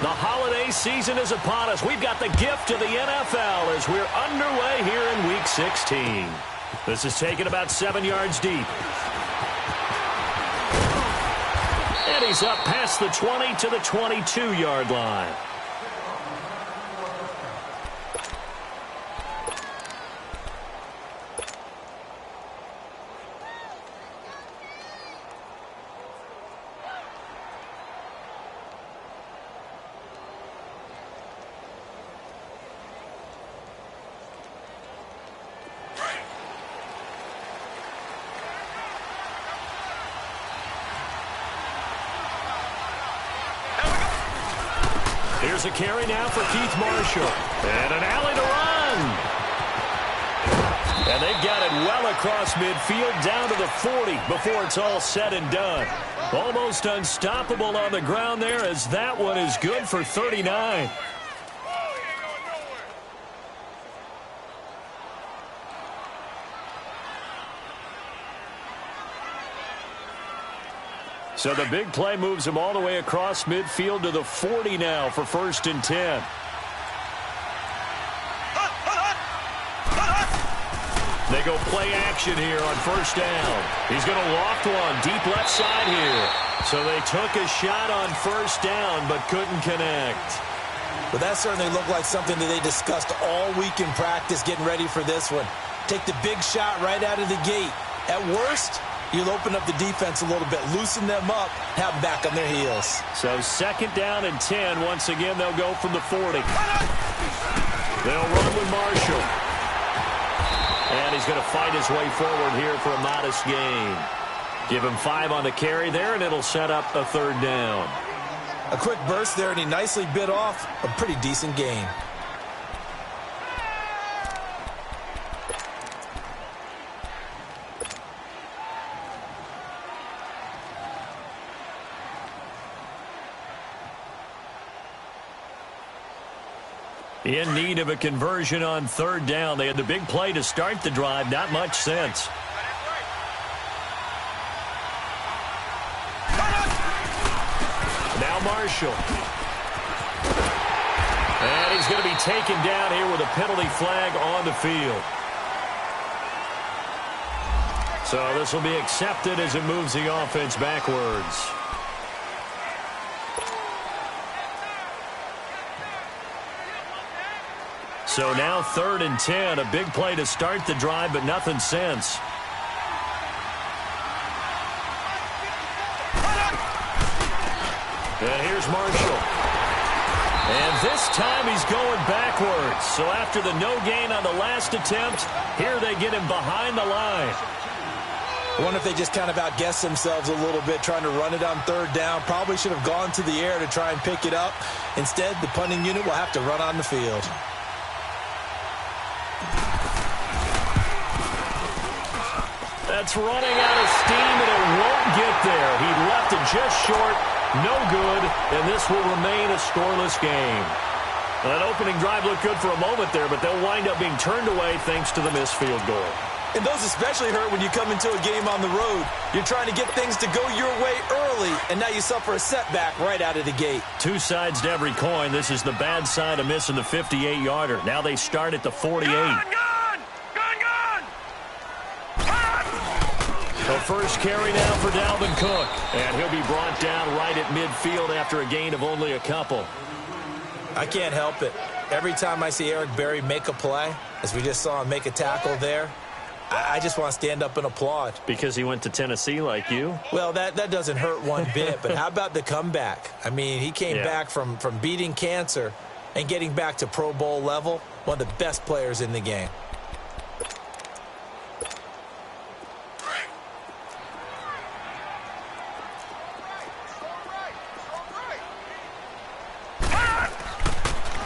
The holiday season is upon us. We've got the gift of the NFL as we're underway here in Week 16. This is taken about 7 yards deep. And he's up past the 20 to the 22-yard line. Here's a carry now for Keith Marshall. And an alley to run. And they've got it well across midfield down to the 40 before it's all said and done. Almost unstoppable on the ground there as that one is good for 39. So the big play moves him all the way across midfield to the 40 now for 1st and 10. They go play action here on 1st down. He's going to loft one deep left side here. So they took a shot on 1st down but couldn't connect. But that certainly looked like something that they discussed all week in practice getting ready for this one. Take the big shot right out of the gate. At worst, you'll open up the defense a little bit, loosen them up, have them back on their heels. So 2nd down and 10. Once again, they'll go from the 40. They'll run with Marshall. And he's going to fight his way forward here for a modest gain. Give him 5 on the carry there, and it'll set up a 3rd down. A quick burst there, and he nicely bit off a pretty decent gain. In need of a conversion on 3rd down. They had the big play to start the drive. Not much sense. Now Marshall. And he's going to be taken down here with a penalty flag on the field. So this will be accepted as it moves the offense backwards. So now 3rd and 10, a big play to start the drive, but nothing since. And here's Marshall. And this time he's going backwards. So after the no gain on the last attempt, here they get him behind the line. I wonder if they just kind of outguessed themselves a little bit trying to run it on 3rd down. Probably should have gone to the air to try and pick it up. Instead, the punting unit will have to run on the field. That's running out of steam, and it won't get there. He left it just short. No good, and this will remain a scoreless game. That opening drive looked good for a moment there, but they'll wind up being turned away thanks to the missed field goal. And those especially hurt when you come into a game on the road. You're trying to get things to go your way early, and now you suffer a setback right out of the gate. Two sides to every coin. This is the bad side of missing the 58-yarder. Now they start at the 48. The first carry now for Dalvin Cook. And he'll be brought down right at midfield after a gain of only a couple. I can't help it. Every time I see Eric Berry make a play, as we just saw him make a tackle there, I just want to stand up and applaud. Because he went to Tennessee like you? Well, that doesn't hurt one bit, but how about the comeback? I mean, he came back from beating cancer and getting back to Pro Bowl level, one of the best players in the game.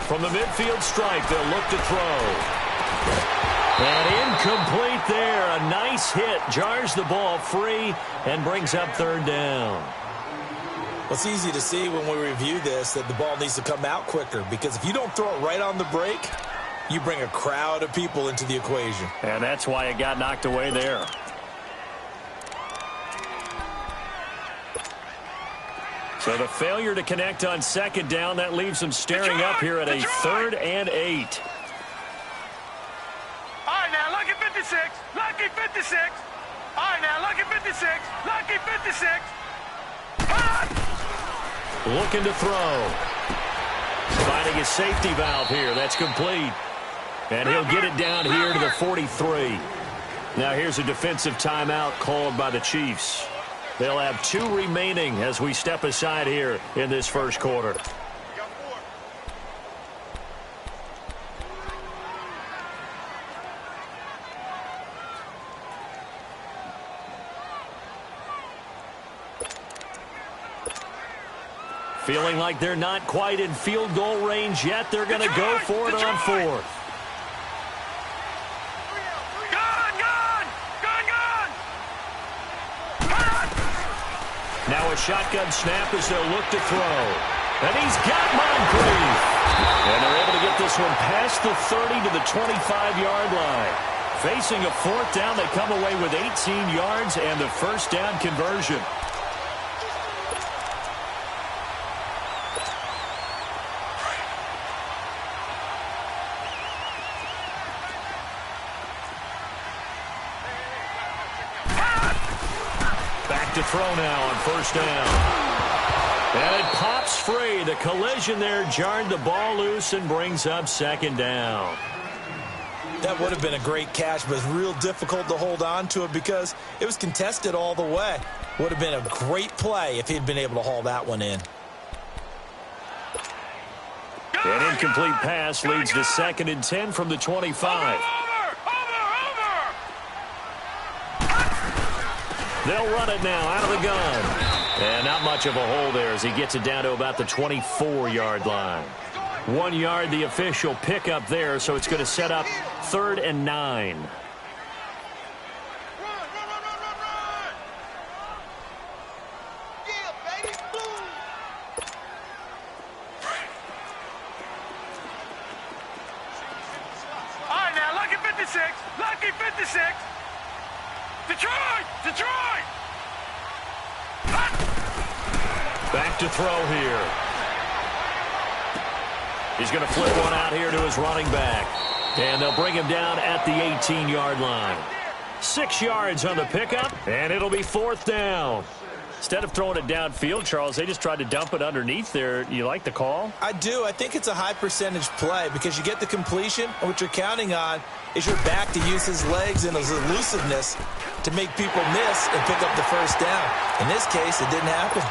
From the midfield stripe, they'll look to throw. And incomplete there. A nice hit. Jars the ball free and brings up 3rd down. Well, it's easy to see when we review this that the ball needs to come out quicker, because if you don't throw it right on the break, you bring a crowd of people into the equation. And that's why it got knocked away there. So the failure to connect on second down, that leaves them staring up here at a 3rd and 8. All right, now, lucky 56. Lucky 56. All right, now, lucky 56. Lucky 56. Looking to throw. Finding a safety valve here. That's complete. And he'll get it down here to the 43. Now here's a defensive timeout called by the Chiefs. They'll have 2 remaining as we step aside here in this first quarter. Feeling like they're not quite in field goal range yet. They're going to go for it on 4th. Now a shotgun snap as they'll look to throw. And he's got Moncrief. And they're able to get this one past the 30 to the 25-yard line. Facing a 4th down, they come away with 18 yards and the first down conversion. To throw now on first down. And it pops free. The collision there jarred the ball loose and brings up second down. That would have been a great catch, but it's real difficult to hold on to it because it was contested all the way. Would have been a great play if he'd been able to haul that one in. An incomplete pass leads to 2nd and 10 from the 25. They'll run it now out of the gun. And not much of a hole there as he gets it down to about the 24-yard line. 1 yard, the official pickup there, so it's going to set up 3rd and 9. All right, now, lucky 56. Lucky 56. Detroit! Detroit! Back to throw here. He's going to flip one out here to his running back. And they'll bring him down at the 18-yard line. 6 yards on the pickup, and it'll be 4th down. Instead of throwing it downfield, Charles, they just tried to dump it underneath there. You like the call? I do. I think it's a high-percentage play because you get the completion, and what you're counting on is your back to use his legs and his elusiveness to make people miss and pick up the first down. In this case, it didn't happen.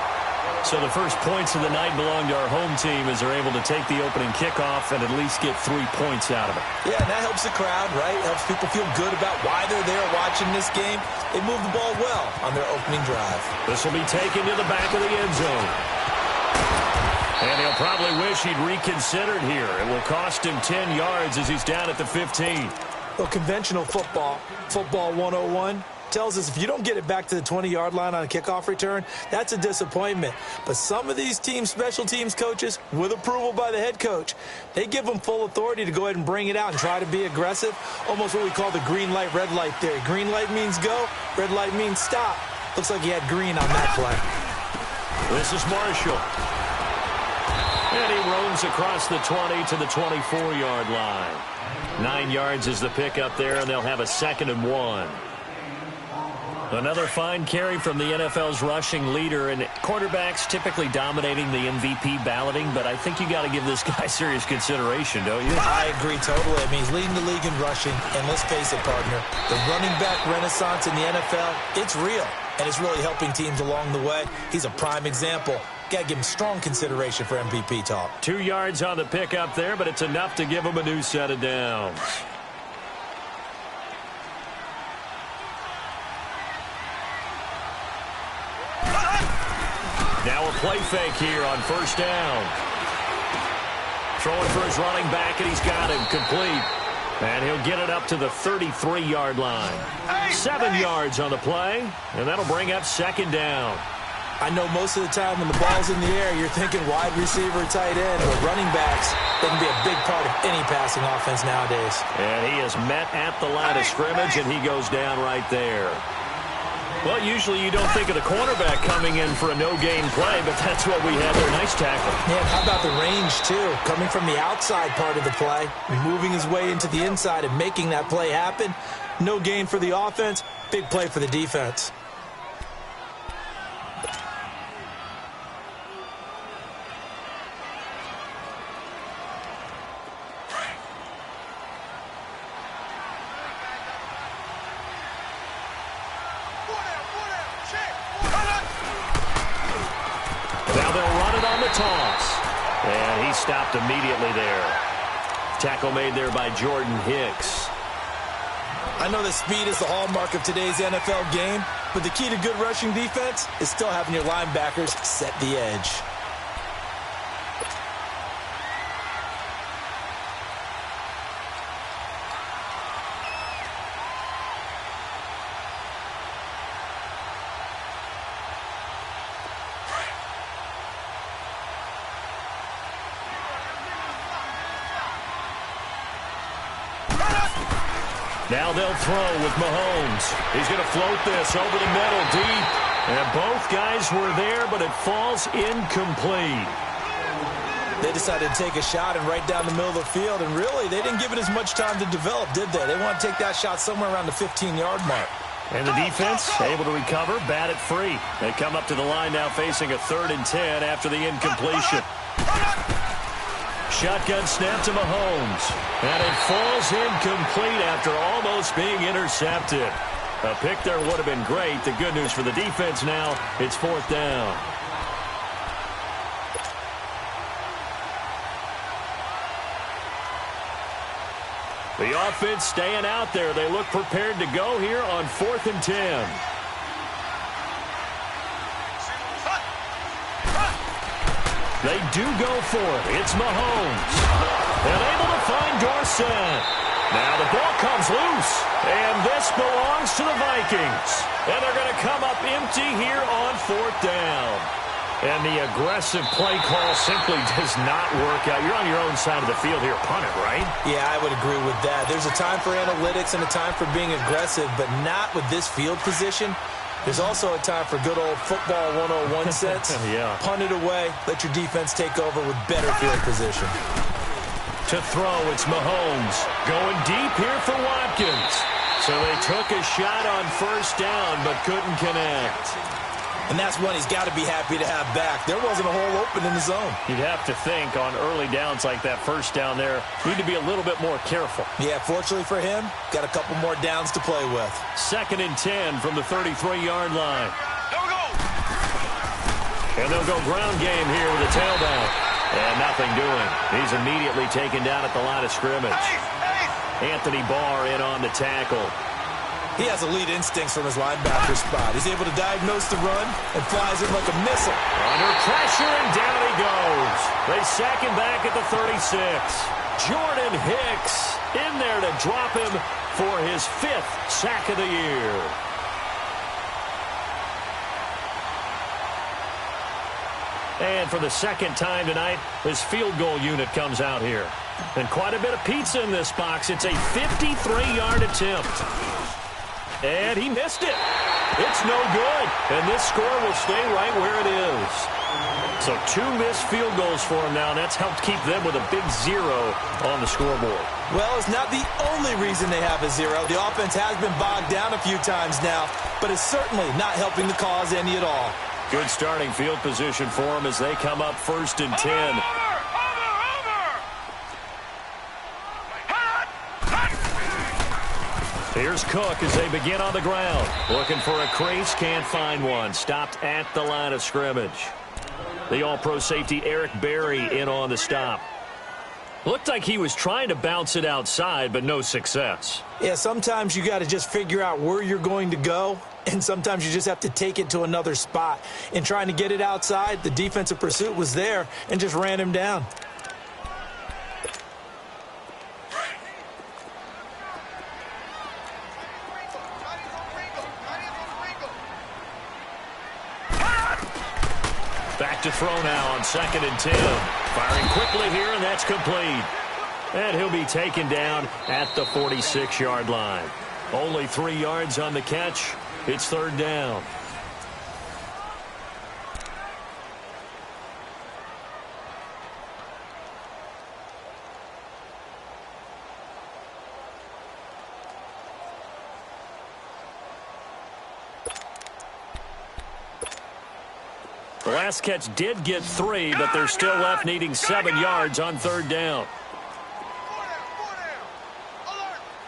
So the first points of the night belong to our home team as they're able to take the opening kickoff and at least get 3 points out of it. Yeah, and that helps the crowd, right? Helps people feel good about why they're there watching this game. They move the ball well on their opening drive. This will be taken to the back of the end zone. And he'll probably wish he'd reconsidered here. It will cost him 10 yards as he's down at the 15. Well, conventional football 101, tells us if you don't get it back to the 20-yard line on a kickoff return, that's a disappointment. But some of these team special teams coaches, with approval by the head coach, they give them full authority to go ahead and bring it out and try to be aggressive, almost what we call the green light, red light theory. Green light means go, red light means stop. Looks like he had green on that play. This is Marshall. And he roams across the 20 to the 24-yard line. 9 yards is the pickup there, and they'll have a 2nd and 1. Another fine carry from the NFL's rushing leader, and quarterbacks typically dominating the MVP balloting, but I think you got to give this guy serious consideration, don't you? I agree totally. I mean, he's leading the league in rushing, and let's face it, partner, the running back renaissance in the NFL, it's real, and it's really helping teams along the way. He's a prime example. Got to give him strong consideration for MVP talk. 2 yards on the pickup there, but it's enough to give him a new set of downs. Now a play fake here on first down. Throwing for his running back, and he's got him complete. And he'll get it up to the 33-yard line. 7 yards on the play, and that'll bring up 2nd down. I know most of the time when the ball's in the air, you're thinking wide receiver, tight end, but running backs, they can be a big part of any passing offense nowadays. And he is met at the line of scrimmage, and he goes down right there. Well, usually you don't think of the cornerback coming in for a no-gain play, but that's what we had there. Nice tackle. Yeah, how about the range, too? Coming from the outside part of the play, moving his way into the inside and making that play happen. No gain for the offense, big play for the defense. Now they'll run it on the toss. And he stopped immediately there. Tackle made there by Jordan Hicks. I know that speed is the hallmark of today's NFL game, but the key to good rushing defense is still having your linebackers set the edge. Now they'll throw with Mahomes. He's going to float this over the middle deep. And both guys were there, but it falls incomplete. They decided to take a shot and right down the middle of the field, and really, they didn't give it as much time to develop, did they? They want to take that shot somewhere around the 15-yard mark. And the defense able to recover, bat it free. They come up to the line now facing a 3rd and 10 after the incompletion. Shotgun snap to Mahomes. And it falls incomplete after almost being intercepted. A pick there would have been great. The good news for the defense now, it's 4th down. The offense staying out there. They look prepared to go here on 4th and 10. They do go for it. It's Mahomes. And able to find Dorsett. Now the ball comes loose. And this belongs to the Vikings. And they're going to come up empty here on 4th down. And the aggressive play call simply does not work out. You're on your own side of the field here. Punt it, right? Yeah, I would agree with that. There's a time for analytics and a time for being aggressive, but not with this field position. There's also a time for good old football 101 sense. Yeah. Punt it away. Let your defense take over with better field position. To throw, it's Mahomes. Going deep here for Watkins. So they took a shot on 1st down, but couldn't connect. And that's one he's got to be happy to have back. There wasn't a hole open in the zone. You'd have to think on early downs like that 1st down there, need to be a little bit more careful. Yeah, fortunately for him, got a couple more downs to play with. 2nd and 10 from the 33-yard line. And they'll go ground game here with a tailback. And nothing doing. He's immediately taken down at the line of scrimmage. Anthony Barr in on the tackle. He has elite instincts from his linebacker spot. He's able to diagnose the run and flies it like a missile. Under pressure, and down he goes. They sack him back at the 36. Jordan Hicks in there to drop him for his 5th sack of the year. And for the 2nd time tonight, his field goal unit comes out here. And quite a bit of pizza in this box. It's a 53-yard attempt. And he missed it. It's no good. And this score will stay right where it is. So 2 missed field goals for him now, and that's helped keep them with a big 0 on the scoreboard. Well, it's not the only reason they have a 0. The offense has been bogged down a few times now, but it's certainly not helping the cause any at all. Good starting field position for them as they come up 1st and 10. Here's Cook as they begin on the ground. Looking for a crease, can't find one. Stopped at the line of scrimmage. The all-pro safety Eric Berry in on the stop. Looked like he was trying to bounce it outside, but no success. Yeah, sometimes you got to just figure out where you're going to go, and sometimes you just have to take it to another spot. In trying to get it outside, the defensive pursuit was there and just ran him down. Back to throw now on 2nd and 10. Firing quickly here, and that's complete. And he'll be taken down at the 46-yard line. Only 3 yards on the catch. It's third down. The last catch did get 3, but they're still left needing 7 yards on third down.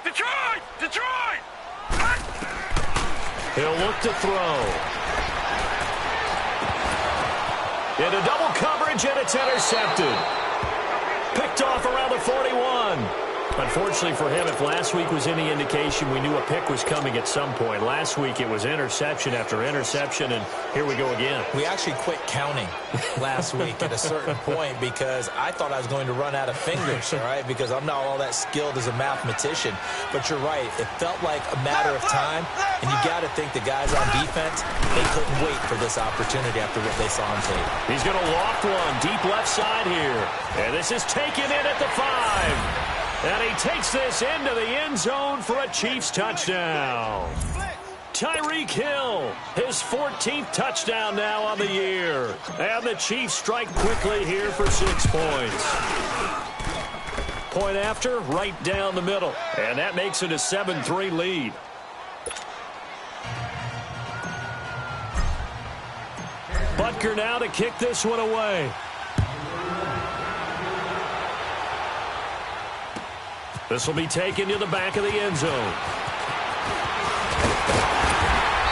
Detroit! Detroit! He'll look to throw. Into double coverage, and it's intercepted. Picked off around the 41. Unfortunately for him, if last week was any indication, we knew a pick was coming at some point. Last week it was interception after interception, and here we go again. We actually quit counting last week at a certain point because I thought I was going to run out of fingers, all right, because I'm not all that skilled as a mathematician. But you're right. It felt like a matter of time, and you got to think the guys on defense, they couldn't wait for this opportunity after what they saw on tape. He's going to loft one deep left side here, and this is taken in at the 5. And he takes this into the end zone for a Chiefs touchdown. Tyreek Hill, his 14th touchdown now on the year. And the Chiefs strike quickly here for 6 points. Point after, right down the middle. And that makes it a 7-3 lead. Butker now to kick this one away. This will be taken to the back of the end zone.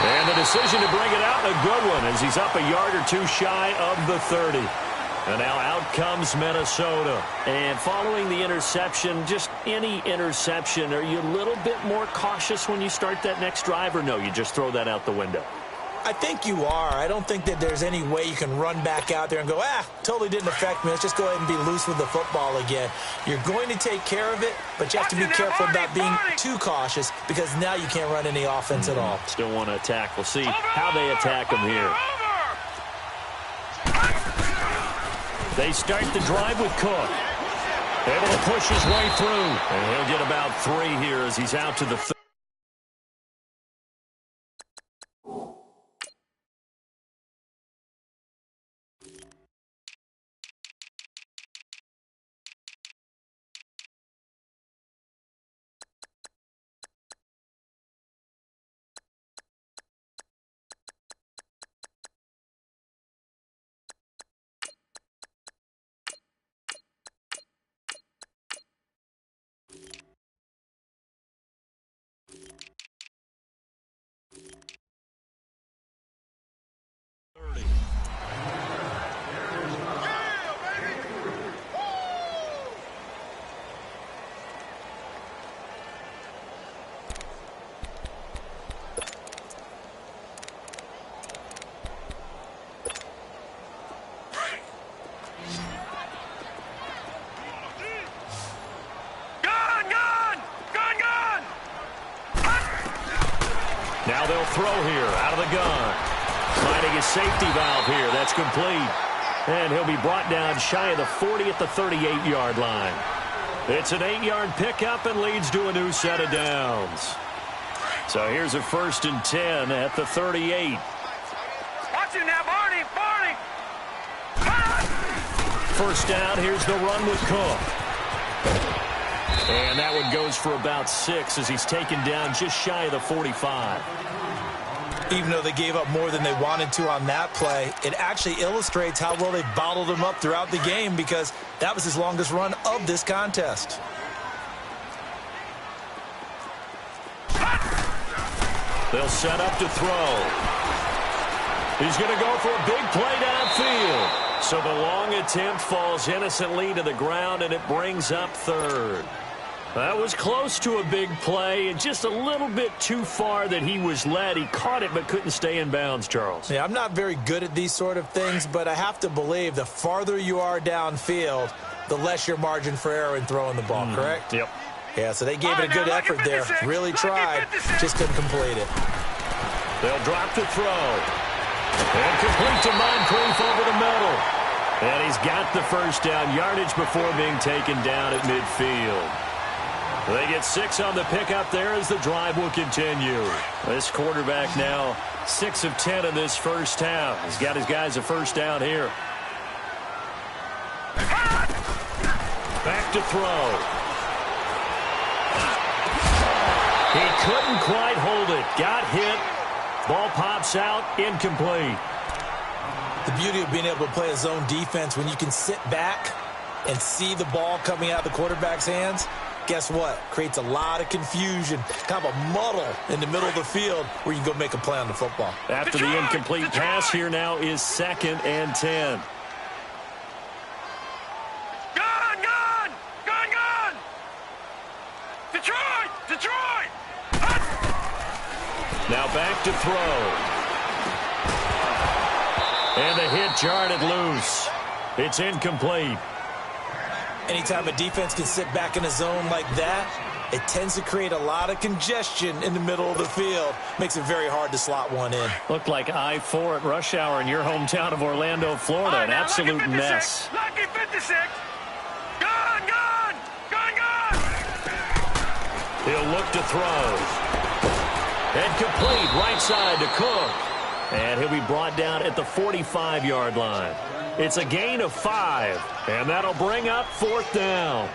And the decision to bring it out, a good one, as he's up a yard or two shy of the 30. And now out comes Minnesota. And following the interception, just any interception, are you a little bit more cautious when you start that next drive, or no, you just throw that out the window? I think you are. I don't think that there's any way you can run back out there and go, totally didn't affect me. Let's just go ahead and be loose with the football again. You're going to take care of it, but you have to be careful about being too cautious because now you can't run any offense at all. Still want to attack. We'll see how they attack him here. They start the drive with Cook. Able to push his way through. And he'll get about 3 here as he's out to the 30. Now they'll throw here out of the gun. Finding a safety valve here. That's complete. And he'll be brought down shy of the 40 at the 38-yard line. It's an 8-yard pickup and leads to a new set of downs. So here's a 1st and 10 at the 38. Watch him now, Barney! Barney! First down, here's the run with Cook. And that one goes for about 6 as he's taken down just shy of the 45. Even though they gave up more than they wanted to on that play, it actually illustrates how well they bottled him up throughout the game because that was his longest run of this contest. They'll set up to throw. He's going to go for a big play downfield. So the long attempt falls innocently to the ground, and it brings up 3rd. That was close to a big play and just a little bit too far that he was led. He caught it but couldn't stay in bounds, Charles. Yeah, I'm not very good at these sort of things, but I have to believe the farther you are downfield, the less your margin for error in throwing the ball, correct? Yep. Yeah, so they gave it a good effort there. Really tried, just couldn't complete it. They'll drop to throw. And complete to Moncrief over the middle. And he's got the first down, yardage before being taken down at midfield. They get 6 on the pickup there as the drive will continue. This quarterback now 6 of 10 in this first half. He's got his guys a first down here. Back to throw. He couldn't quite hold it. Got hit. Ball pops out. Incomplete. The beauty of being able to play a zone defense when you can sit back and see the ball coming out of the quarterback's hands, guess what? Creates a lot of confusion, kind of a muddle in the middle of the field where you can go make a play on the football. After the incomplete pass, here now is 2nd and 10. Detroit! Now back to throw. And the hit jarred it loose. It's incomplete. Anytime a defense can sit back in a zone like that, it tends to create a lot of congestion in the middle of the field. Makes it very hard to slot one in. Looked like I-4 at rush hour in your hometown of Orlando, Florida. An absolute mess. Lucky 56. Gone! He'll look to throw. And complete right side to Cook. And he'll be brought down at the 45-yard line. It's a gain of 5. And that'll bring up 4th down.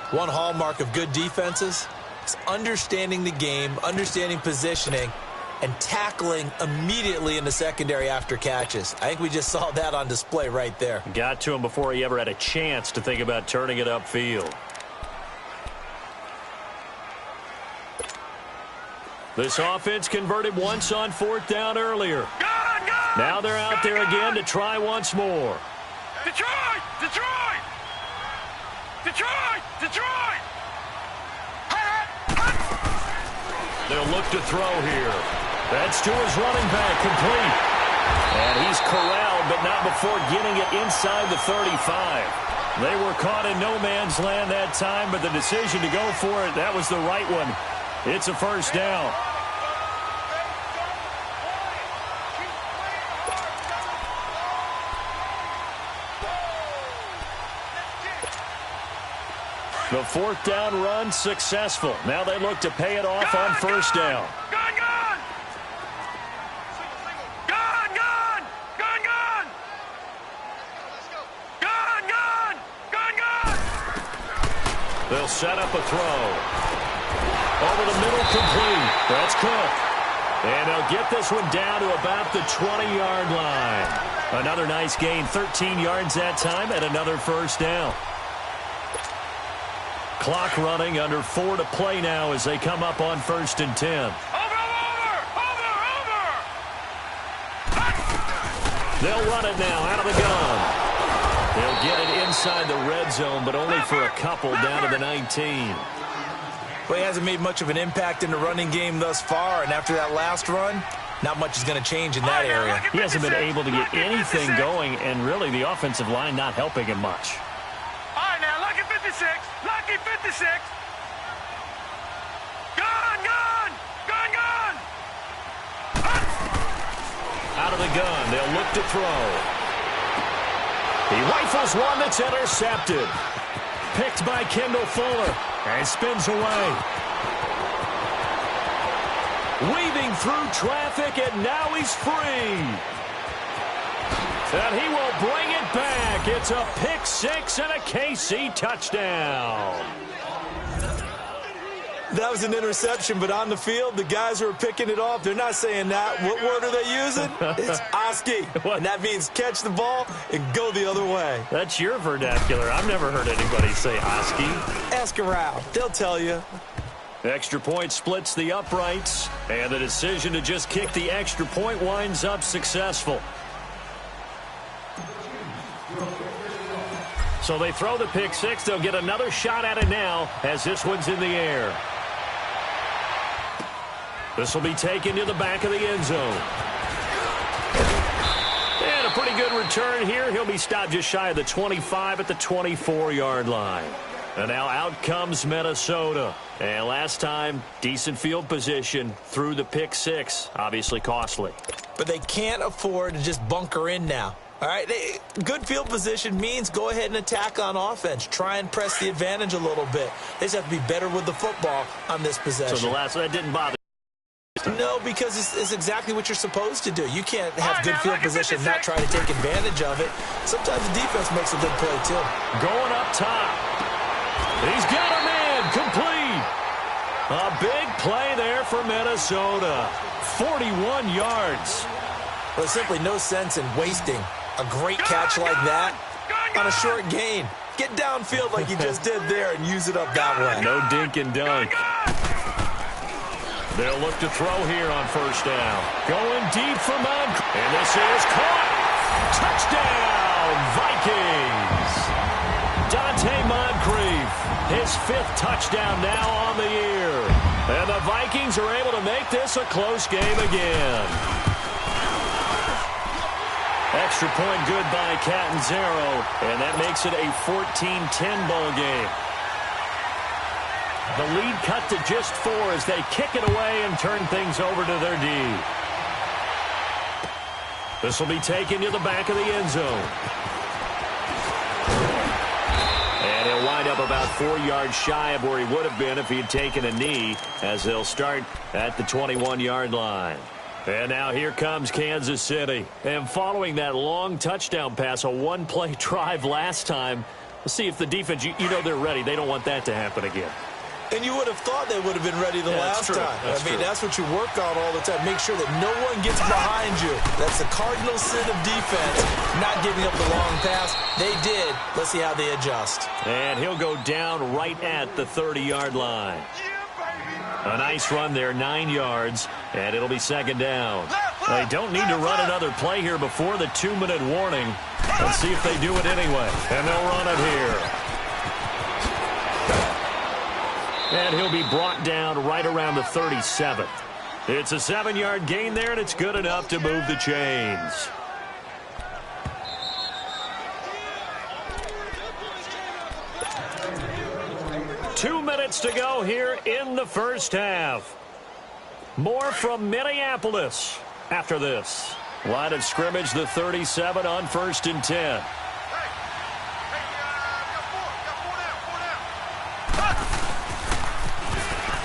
One hallmark of good defenses is understanding the game, understanding positioning, and tackling immediately in the secondary after catches. I think we just saw that on display right there. Got to him before he ever had a chance to think about turning it upfield. This offense converted once on 4th down earlier. Now they're out there again to try once more. Detroit! They'll look to throw here. That's to his running back, complete. And he's corralled, but not before getting it inside the 35. They were caught in no man's land that time, but the decision to go for it, that was the right one. It's a first down. The 4th down run successful. Now they look to pay it off on first down. They'll set up a throw. Over the middle, complete. That's Cook. And they'll get this one down to about the 20-yard line. Another nice gain, 13 yards that time, and another first down. Clock running, under 4 to play now as they come up on 1st and 10. They'll run it now out of the gun. They'll get it inside the red zone, but only for a couple down to the 19. Well, he hasn't made much of an impact in the running game thus far, and after that last run, not much is going to change in that area. He hasn't been able to get anything going, and really the offensive line not helping him much. All right, now, lucky 56. Lucky 56. Gone! Out of the gun, they'll look to throw. He rifles one that's intercepted. Picked by Kendall Fuller and spins away. Weaving through traffic, and now he's free. And he will bring it back. It's a pick 6 and a KC touchdown. That was an interception, but on the field, the guys who are picking it off, they're not saying that. What word are they using? It's Oski. And that means catch the ball and go the other way. That's your vernacular. I've never heard anybody say Oski. Ask around. They'll tell you. Extra point splits the uprights, and the decision to just kick the extra point winds up successful. So they throw the pick 6. They'll get another shot at it now as this one's in the air. This will be taken to the back of the end zone. And a pretty good return here. He'll be stopped just shy of the 25 at the 24-yard line. And now out comes Minnesota. And last time, decent field position through the pick 6. Obviously costly. But they can't afford to just bunker in now. All right, good field position means go ahead and attack on offense. Try and press the advantage a little bit. They just have to be better with the football on this possession. So the last one, that didn't bother. No, because it's exactly what you're supposed to do. You can't have good field position and not try to take advantage of it. Sometimes the defense makes a good play, too. Going up top. He's got a man complete. A big play there for Minnesota. 41 yards. Well, there's simply no sense in wasting a great catch like that on a short gain. Get downfield like you just did there and use it up that way. No dink and dunk. They'll look to throw here on first down. Going deep for Moncrief. And this is caught. Touchdown, Vikings. Donte Moncrief, his 5th touchdown now on the year. And the Vikings are able to make this a close game again. Extra point good by Catanzaro, and that makes it a 14-10 ball game. The lead cut to just 4 as they kick it away and turn things over to their D. This will be taken to the back of the end zone. And he'll wind up about 4 yards shy of where he would have been if he had taken a knee, as they'll start at the 21-yard line. And now here comes Kansas City. And following that long touchdown pass, a one-play drive last time, we'll see if the defense, you know they're ready. They don't want that to happen again. And you would have thought they would have been ready the last time. That's what you work on all the time. Make sure that no one gets behind you. That's the cardinal sin of defense, not giving up the long pass. They did. Let's see how they adjust. And he'll go down right at the 30-yard line. A nice run there, 9 yards, and it'll be second down. They don't need to run another play here before the 2-minute warning. Let's see if they do it anyway. And they'll run it here. And he'll be brought down right around the 37th. It's a 7-yard gain there, and it's good enough to move the chains. Two minutes to go here in the first half. More from Minneapolis after this. Line of scrimmage, the 37 on 1st and 10.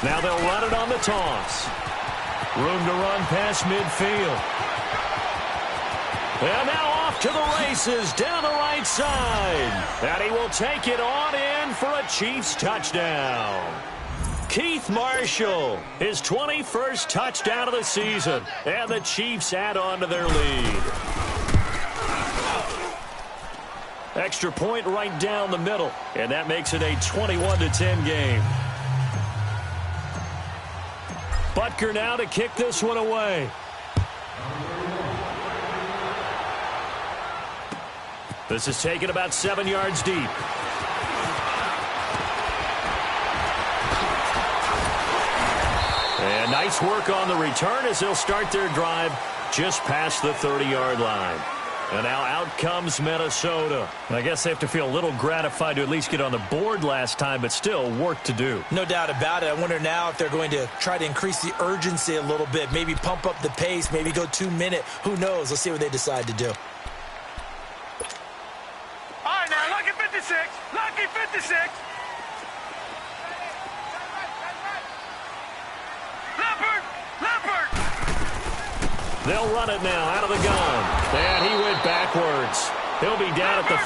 Now they'll run it on the toss. Room to run past midfield. And now off to the races down the right side. And he will take it on in for a Chiefs touchdown. Keith Marshall, his 21st touchdown of the season. And the Chiefs add on to their lead. Extra point right down the middle. And that makes it a 21-10 game. Butker now to kick this one away. This is taken about 7 yards deep. And nice work on the return as they'll start their drive just past the 30-yard line. And now out comes Minnesota. I guess they have to feel a little gratified to at least get on the board last time, but still work to do. No doubt about it. I wonder now if they're going to try to increase the urgency a little bit, maybe pump up the pace, maybe go 2-minute. Who knows? Let's see what they decide to do. All right, now, lucky 56. Lucky 56. Leopard. They'll run it now out of the gun. And he went backwards. He'll be down at the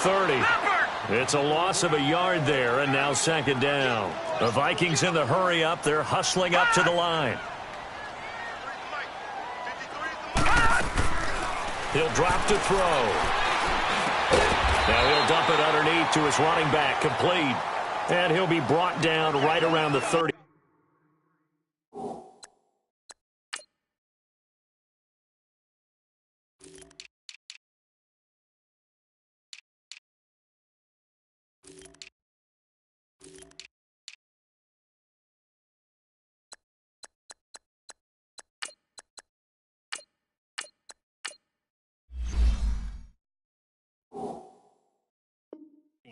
30. It's a loss of a yard there, and now second down. The Vikings in the hurry up. They're hustling up to the line. He'll drop to throw. Now he'll dump it underneath to his running back, complete. And he'll be brought down right around the 30.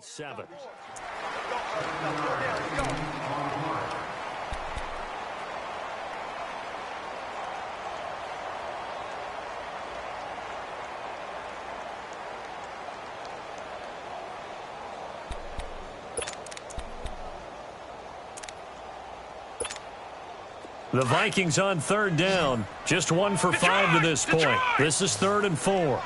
Seven. The Vikings on third down. Just 1 for 5 to this point. This is 3rd and 4.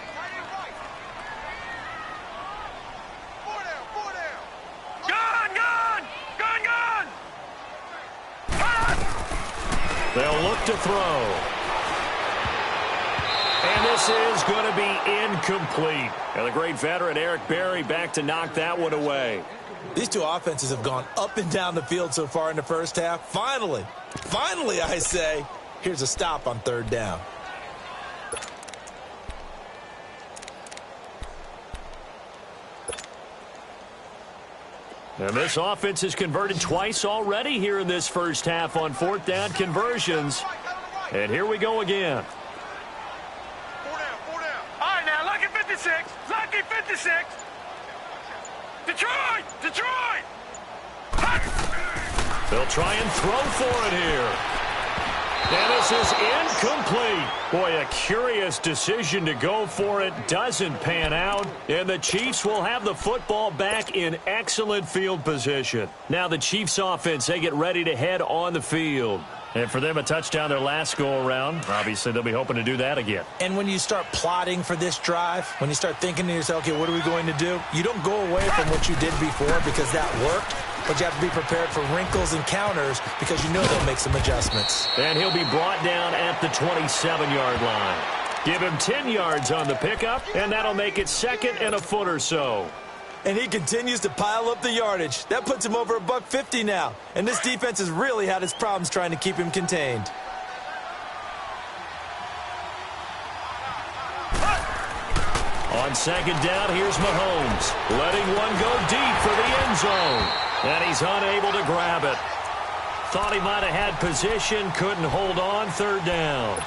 They'll look to throw. And this is going to be incomplete. And the great veteran Eric Berry back to knock that one away. These two offenses have gone up and down the field so far in the first half. Finally, I say, here's a stop on 3rd down. And this offense has converted twice already here in this first half on 4th down conversions. And here we go again. 4 down. All right, now, lucky 56. Lucky 56. Detroit! They'll try and throw for it here. And this is incomplete. Boy, a curious decision to go for it. Doesn't pan out. And the Chiefs will have the football back in excellent field position. Now the Chiefs offense, they get ready to head on the field. And for them, a touchdown their last go-around. Obviously, they'll be hoping to do that again. And when you start plotting for this drive, when you start thinking to yourself, okay, what are we going to do? You don't go away from what you did before because that worked. But you have to be prepared for wrinkles and counters because you know they'll make some adjustments. And he'll be brought down at the 27-yard line. Give him 10 yards on the pickup, and that'll make it 2nd and a foot or so. And he continues to pile up the yardage. That puts him over $150 now. And this defense has really had its problems trying to keep him contained. On 2nd down, here's Mahomes. Letting one go deep for the end zone. And he's unable to grab it. Thought he might have had position, couldn't hold on. 3rd down.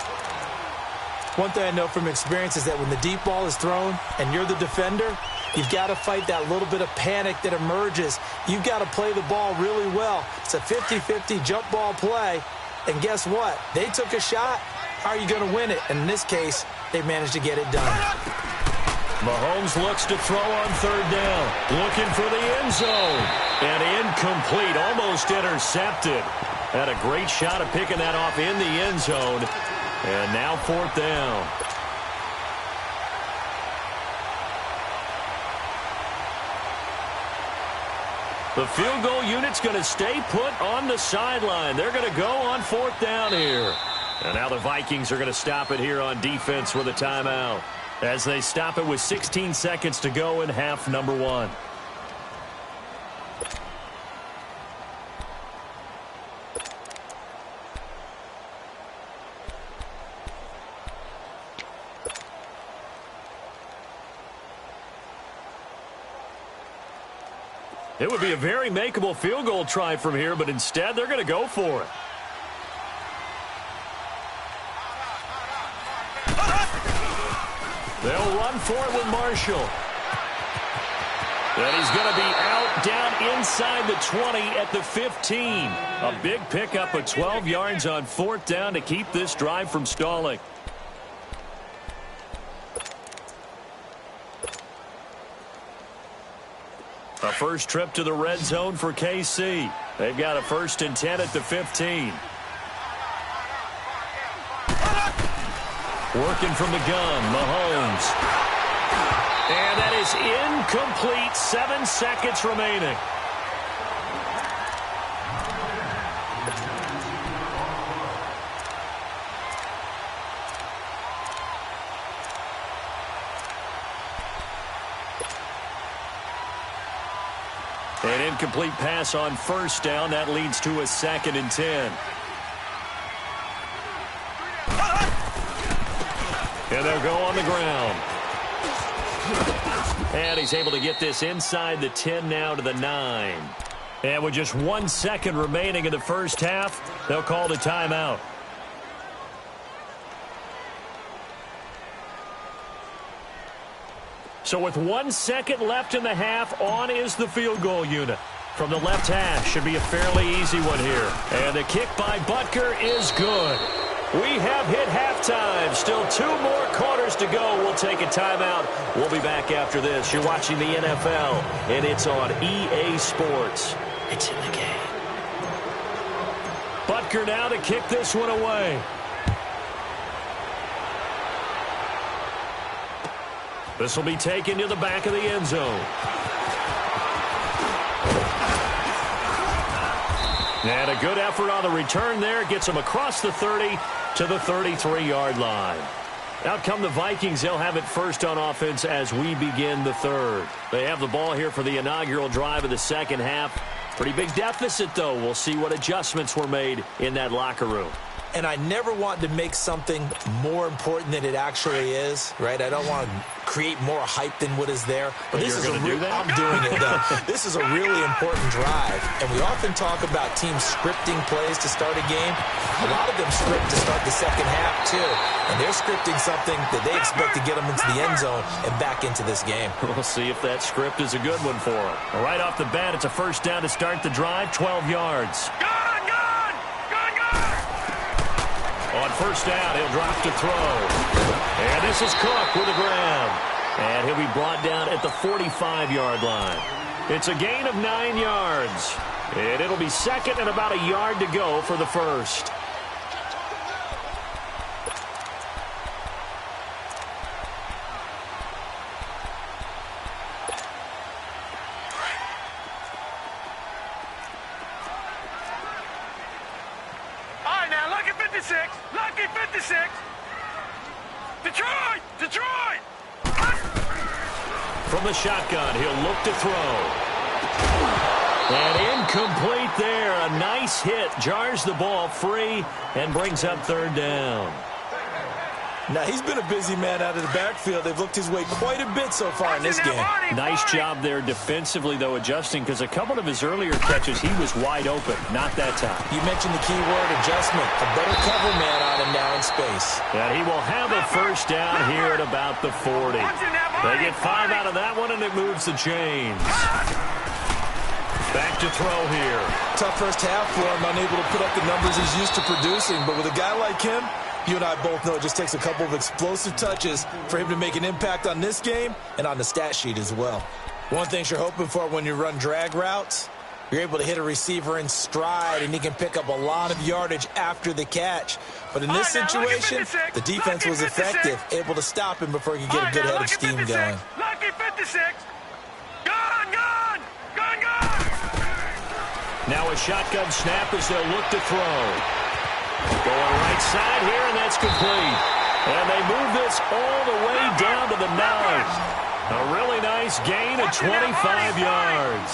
One thing I know from experience is that when the deep ball is thrown and you're the defender, you've got to fight that little bit of panic that emerges. You've got to play the ball really well. It's a 50-50 jump ball play. And guess what? They took a shot. How are you going to win it? And in this case, they managed to get it done. Mahomes looks to throw on 3rd down. Looking for the end zone. And incomplete, almost intercepted. Had a great shot at picking that off in the end zone. And now 4th down. The field goal unit's going to stay put on the sideline. They're going to go on 4th down here. And now the Vikings are going to stop it here on defense with a timeout, as they stop it with 16 seconds to go in half number 1. It would be a very makeable field goal try from here, but instead they're going to go for it. They'll run for it with Marshall. And he's going to be out down inside the 20 at the 15. A big pickup of 12 yards on 4th down to keep this drive from stalling. A first trip to the red zone for KC. They've got a 1st and 10 at the 15. Working from the gun, Mahomes. And that is incomplete. 7 seconds remaining. An incomplete pass on 1st down. That leads to a 2nd and 10. And they'll go on the ground. And he's able to get this inside the 10 now to the 9. And with just 1 second remaining in the first half, they'll call the timeout. So with 1 second left in the half, on is the field goal unit. From the left hash, should be a fairly easy one here. And the kick by Butker is good. We have hit halftime. Still 2 more quarters to go. We'll take a timeout. We'll be back after this. You're watching the NFL, and it's on EA Sports. It's in the game. Butker now to kick this one away. This will be taken to the back of the end zone. And a good effort on the return there. Gets him across the 30 to the 33-yard line. Out come the Vikings. They'll have it first on offense as we begin the third. They have the ball here for the inaugural drive of the second half. Pretty big deficit, though. We'll see what adjustments were made in that locker room. And I never want to make something more important than it actually is, right? I don't want to create more hype than what is there. But this is I'm doing it, though. This is a really important drive. And we often talk about teams scripting plays to start a game. A lot of them script to start the second half, too. And they're scripting something that they expect to get them into the end zone and back into this game. We'll see if that script is a good one for them. Right off the bat, it's a first down to start the drive, 12 yards. On first down, he'll drop to throw. And this is Cook with the grab. And he'll be brought down at the 45-yard line. It's a gain of 9 yards. And it'll be second and about a yard to go for the first. Lucky 56. Detroit! From the shotgun, he'll look to throw. And incomplete there. A nice hit. Jars the ball free and brings up third down. Now, he's been a busy man out of the backfield. They've looked his way quite a bit so far in this game. Nice job there defensively, though, adjusting, because a couple of his earlier catches, he was wide open. Not that time. You mentioned the key word, adjustment. A better cover man on him now in space. And he will have a first down here at about the 40. They get 5 out of that one, and it moves the chains. Back to throw here. Tough first half for him, unable to put up the numbers he's used to producing. But with a guy like him, you and I both know it just takes a couple of explosive touches for him to make an impact on this game and on the stat sheet as well. One thing you're hoping for when you run drag routes, you're able to hit a receiver in stride, and he can pick up a lot of yardage after the catch. But in this situation, the defense was effective, able to stop him before he could get a good head of steam going. Lucky 56. Gone! Now a shotgun snap as they'll look to throw. Going right side here, and that's complete. And they move this all the way down to the 9. A really nice gain of 25 yards.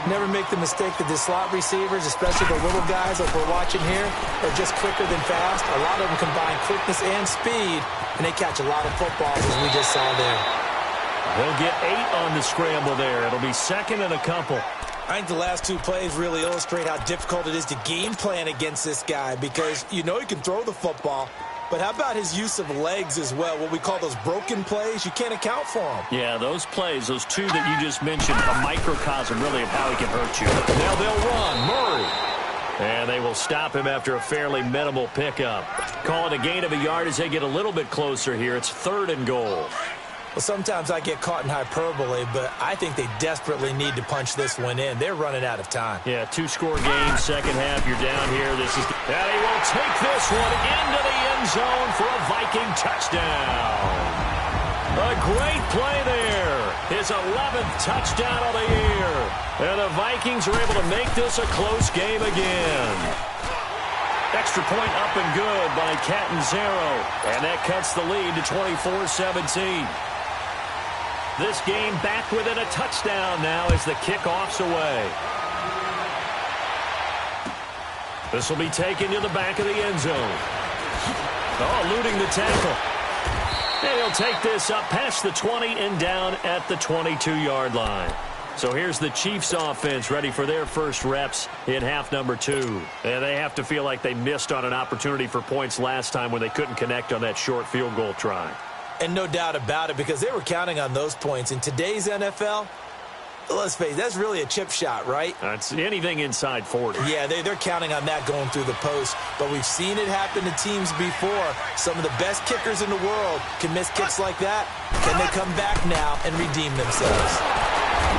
Never make the mistake that the slot receivers, especially the little guys like we're watching here, are just quicker than fast. A lot of them combine quickness and speed, and they catch a lot of footballs, as we just saw there. They'll get 8 on the scramble there. It'll be second and a couple. I think the last 2 plays really illustrate how difficult it is to game plan against this guy, because you know he can throw the football, but how about his use of legs as well? What we call those broken plays, you can't account for them. Yeah, those plays, those 2 that you just mentioned, a microcosm really of how he can hurt you. Now they'll run. Murray. And they will stop him after a fairly minimal pickup. Call it a gain of a yard as they get a little bit closer here. It's 3rd and goal. Well, sometimes I get caught in hyperbole, but I think they desperately need to punch this one in. They're running out of time. Yeah, 2-score game, second half. You're down here. And he will take this one into the end zone for a Viking touchdown. A great play there. His 11th touchdown of the year. And the Vikings are able to make this a close game again. Extra point up and good by Catanzaro. And that cuts the lead to 24-17. This game back within a touchdown now as the kickoff's away. This will be taken to the back of the end zone. Oh, eluding the tackle. And he'll take this up past the 20 and down at the 22-yard line. So here's the Chiefs offense ready for their first reps in half number 2. And they have to feel like they missed on an opportunity for points last time when they couldn't connect on that short field goal try. And no doubt about it, because they were counting on those points. In today's NFL, let's face it, that's really a chip shot, right? That's anything inside 40. Yeah, they're counting on that going through the post. But we've seen it happen to teams before. Some of the best kickers in the world can miss kicks like that. Can they come back now and redeem themselves?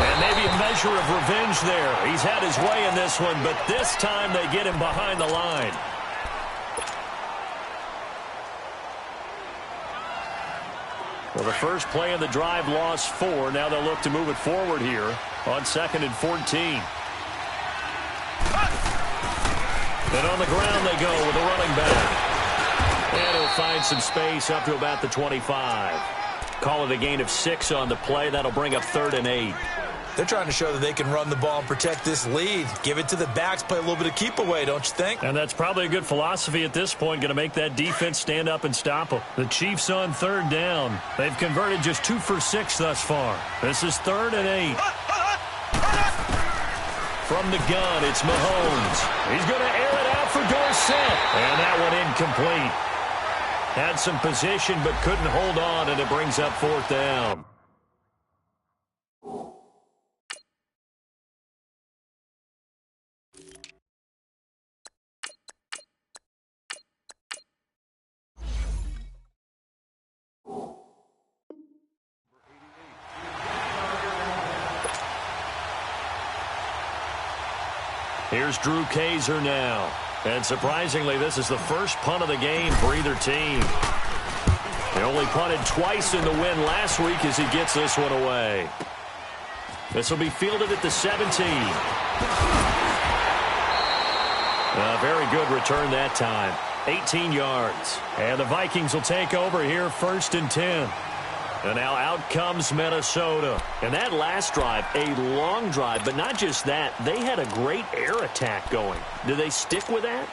And maybe a measure of revenge there. He's had his way in this one, but this time they get him behind the line. Well, the first play of the drive lost 4. Now they'll look to move it forward here on 2nd and 14. And on the ground they go with a running back. And he'll find some space up to about the 25. Call it a gain of 6 on the play. That'll bring up 3rd and 8. They're trying to show that they can run the ball and protect this lead. Give it to the backs, play a little bit of keep away, don't you think? And that's probably a good philosophy at this point, going to make that defense stand up and stop them. The Chiefs on 3rd down. They've converted just 2 for 6 thus far. This is 3rd and 8. From the gun, it's Mahomes. He's going to air it out for Dorsett. And that one incomplete. Had some position but couldn't hold on, and it brings up 4th down. Here's Drew Kaiser now. And surprisingly, this is the first punt of the game for either team. They only punted twice in the win last week as he gets this one away. This will be fielded at the 17. A very good return that time. 18 yards. And the Vikings will take over here 1st and 10. And now out comes Minnesota. And that last drive, a long drive, but not just that. They had a great air attack going. Do they stick with that?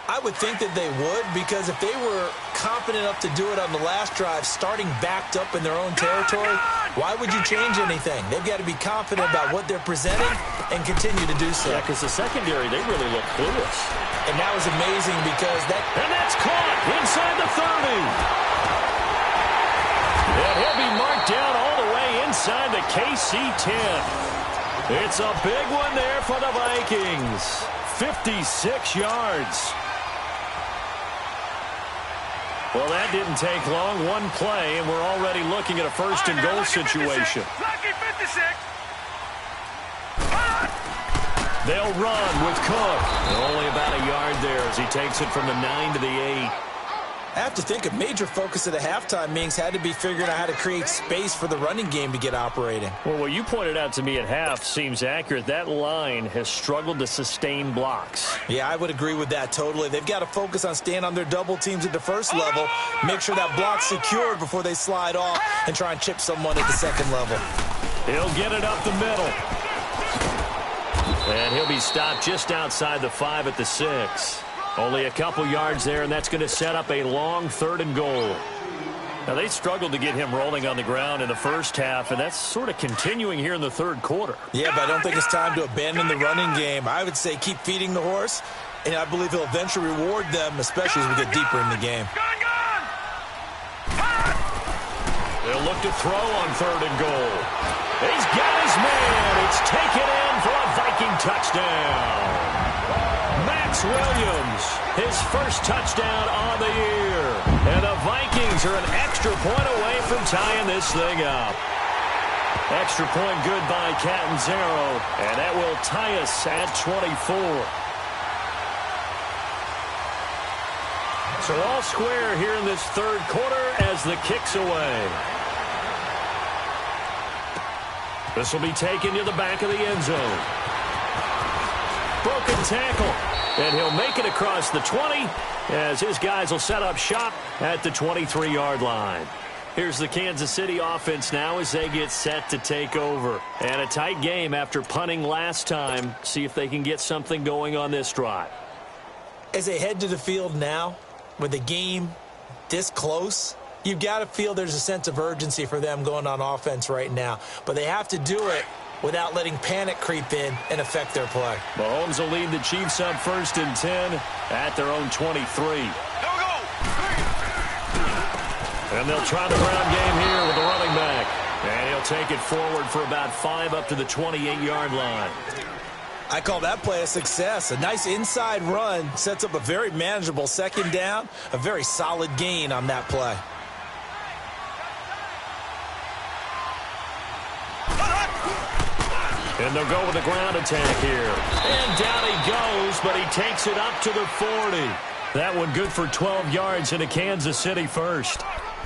I would think that they would, because if they were confident enough to do it on the last drive, starting backed up in their own territory, why would you change anything? They've got to be confident about what they're presenting and continue to do so. Yeah, because the secondary, they really look clueless. And that was amazing because that... And that's caught inside the 30. And he'll be marked down all the way inside the KC 10. It's a big one there for the Vikings. 56 yards. Well, that didn't take long. One play, and we're already looking at a 1st and goal situation. Lucky 56. They'll run with Cook. Only about a yard there as he takes it from the 9 to the 8. I have to think a major focus of the halftime meetings had to be figuring out how to create space for the running game to get operating. Well, what you pointed out to me at half seems accurate. That line has struggled to sustain blocks. Yeah, I would agree with that totally. They've got to focus on staying on their double teams at the first level, make sure that block's secured before they slide off, and try and chip someone at the second level. He'll get it up the middle. And he'll be stopped just outside the 5 at the 6. Only a couple yards there, and that's going to set up a long 3rd and goal. Now, they struggled to get him rolling on the ground in the first half, and that's sort of continuing here in the 3rd quarter. Yeah, but I don't think it's time to abandon the running game. I would say keep feeding the horse, and I believe he'll eventually reward them, especially as we get deeper in the game. They'll look to throw on 3rd and goal. He's got his man. It's taken in for a Viking touchdown. Max Williams, his first touchdown on the year. And the Vikings are an extra point away from tying this thing up. Extra point good by Catanzaro, and that will tie us at 24. So all square here in this 3rd quarter as the kick's away. This will be taken to the back of the end zone. Broken tackle. And he'll make it across the 20 as his guys will set up shop at the 23-yard line. Here's the Kansas City offense now as they get set to take over. And a tight game after punting last time. See if they can get something going on this drive. As they head to the field now, with the game this close, you've got to feel there's a sense of urgency for them going on offense right now. But they have to do it without letting panic creep in and affect their play. Mahomes will lead the Chiefs up 1st and 10 at their own 23. And they'll try the ground game here with the running back. And he'll take it forward for about 5 up to the 28-yard line. I call that play a success. A nice inside run sets up a very manageable 2nd down, a very solid gain on that play. And they'll go with the ground attack here. And down he goes, but he takes it up to the 40. That one good for 12 yards into Kansas City first.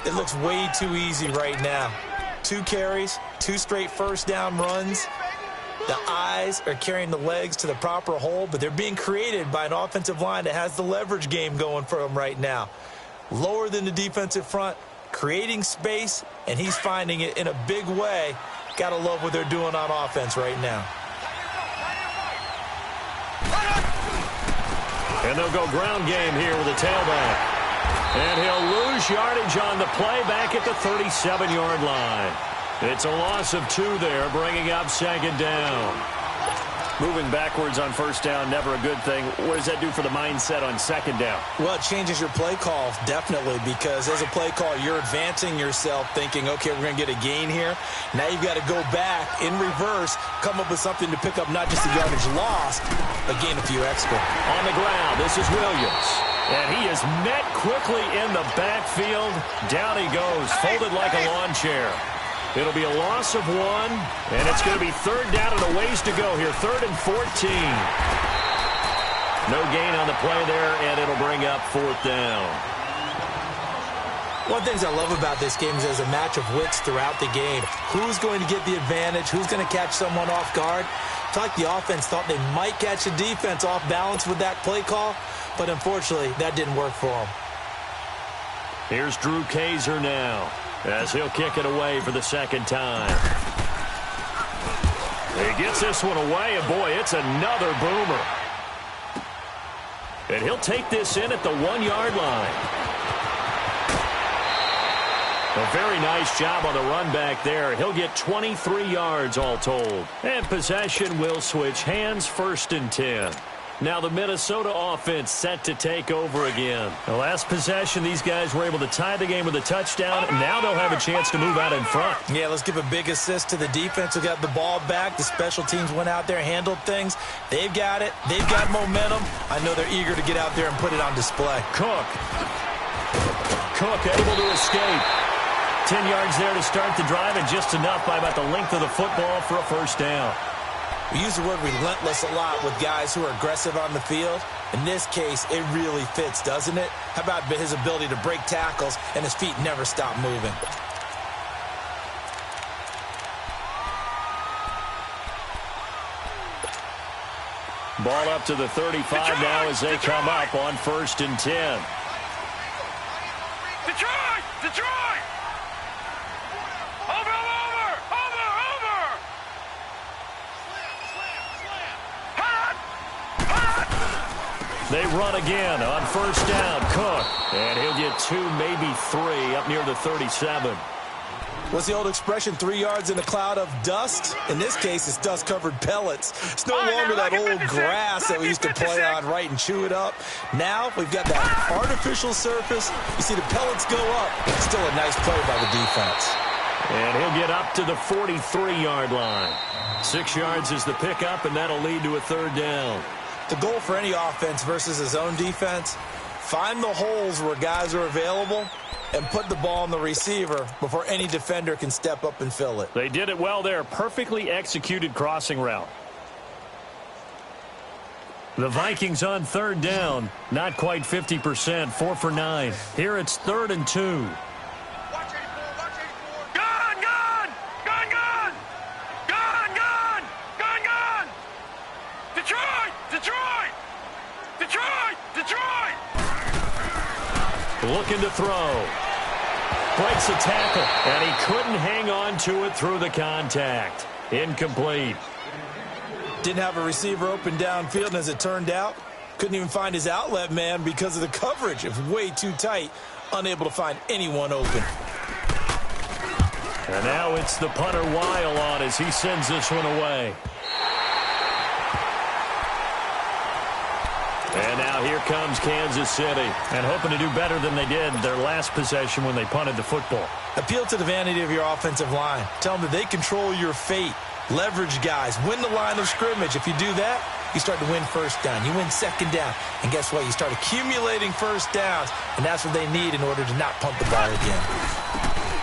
It looks way too easy right now. 2 carries, 2 straight first down runs. The eyes are carrying the legs to the proper hole, but they're being created by an offensive line that has the leverage game going for them right now. Lower than the defensive front, creating space, and he's finding it in a big way. Gotta love what they're doing on offense right now. And they'll go ground game here with a tailback. And he'll lose yardage on the play back at the 37-yard line. It's a loss of 2 there, bringing up second down. Moving backwards on first down, never a good thing. What does that do for the mindset on second down? Well, it changes your play call, definitely, because as a play call, you're advancing yourself thinking, okay, we're going to get a gain here. Now you've got to go back in reverse, come up with something to pick up not just the yardage lost, but gain a few extra. On the ground, this is Williams. And he is met quickly in the backfield. Down he goes, folded like a lawn chair. It'll be a loss of 1, and it's going to be third down and a ways to go here. 3rd and 14. No gain on the play there, and it'll bring up 4th down. One of the things I love about this game is there's a match of wits throughout the game. Who's going to get the advantage? Who's going to catch someone off guard? It's like the offense thought they might catch the defense off balance with that play call, but unfortunately, that didn't work for them. Here's Drew Kaiser now, as he'll kick it away for the second time. He gets this one away, and boy, it's another boomer. And he'll take this in at the 1-yard line. A very nice job on the run back there. He'll get 23 yards all told. And possession will switch hands, 1st and 10. Now the Minnesota offense set to take over again. The last possession, these guys were able to tie the game with a touchdown, and now they'll have a chance to move out in front. Yeah, let's give a big assist to the defense who got the ball back. The special teams went out there, handled things. They've got it. They've got momentum. I know they're eager to get out there and put it on display. Cook able to escape. 10 yards there to start the drive, and just enough by about the length of the football for a first down. We use the word relentless a lot with guys who are aggressive on the field. In this case, it really fits, doesn't it? How about his ability to break tackles and his feet never stop moving? Ball up to the 35 now as they come up on 1st and 10. Detroit! Over! They run again on first down. Cook. And he'll get 2, maybe 3 up near the 37. What's the old expression, 3 yards in a cloud of dust? In this case, it's dust-covered pellets. It's no longer that old grass that we used to play on, right, and chew it up. Now we've got that artificial surface. You see the pellets go up. Still a nice play by the defense. And he'll get up to the 43-yard line. 6 yards is the pickup, and that'll lead to a third down. The goal for any offense versus his own defense, find the holes where guys are available and put the ball on the receiver before any defender can step up and fill it. They did it well there. Perfectly executed crossing route. The Vikings on third down. Not quite 50%. 4 for 9. Here it's 3rd and 2. Looking to throw. Breaks a tackle, and he couldn't hang on to it through the contact. Incomplete. Didn't have a receiver open downfield, and as it turned out, couldn't even find his outlet man because of the coverage. It was way too tight, unable to find anyone open. And now it's the punter Weil on as he sends this one away. And now here comes Kansas City. And hoping to do better than they did their last possession when they punted the football. Appeal to the vanity of your offensive line. Tell them that they control your fate. Leverage guys. Win the line of scrimmage. If you do that, you start to win first down. You win second down. And guess what? You start accumulating first downs. And that's what they need in order to not punt the ball again.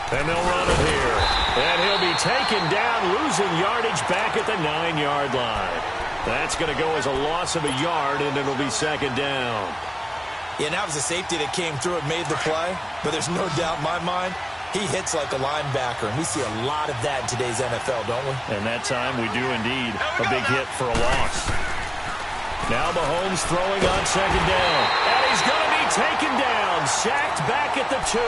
And they'll run it here. And he'll be taken down, losing yardage back at the 9-yard line. That's going to go as a loss of a yard, and it'll be second down. Yeah, and that was a safety that came through and made the play. But there's no doubt in my mind, he hits like a linebacker. And we see a lot of that in today's NFL, don't we? And that time we do indeed. A big hit for a loss. Now Mahomes throwing on second down. And he's going to be taken down. Sacked back at the 2.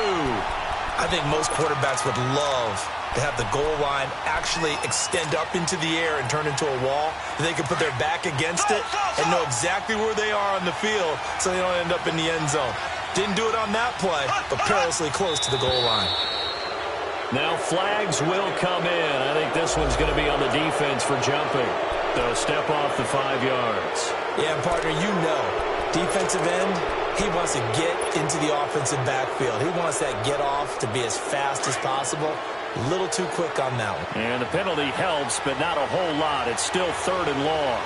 I think most quarterbacks would love to have the goal line actually extend up into the air and turn into a wall. They can put their back against it and know exactly where they are on the field so they don't end up in the end zone. Didn't do it on that play, but perilously close to the goal line. Now flags will come in. I think this one's going to be on the defense for jumping. They'll step off the 5 yards. Yeah, and partner, you know, defensive end, he wants to get into the offensive backfield. He wants that get off to be as fast as possible. A little too quick on that one. And the penalty helps, but not a whole lot. It's still 3rd and long.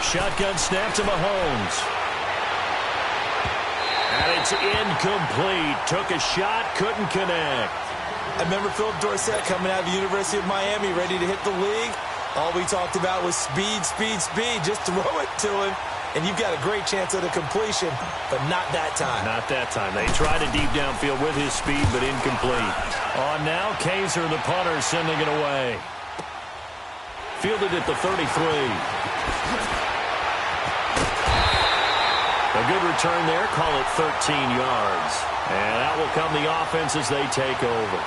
Shotgun snap to Mahomes. And it's incomplete. Took a shot, couldn't connect. I remember Philip Dorsett coming out of the University of Miami, ready to hit the league. All we talked about was speed, speed, speed. Just throw it to him, and you've got a great chance at a completion, but not that time. Not that time. They tried a deep downfield with his speed, but incomplete. On now, Kaiser, the punter, sending it away. Fielded at the 33. A good return there. Call it 13 yards. And out will come the offense as they take over.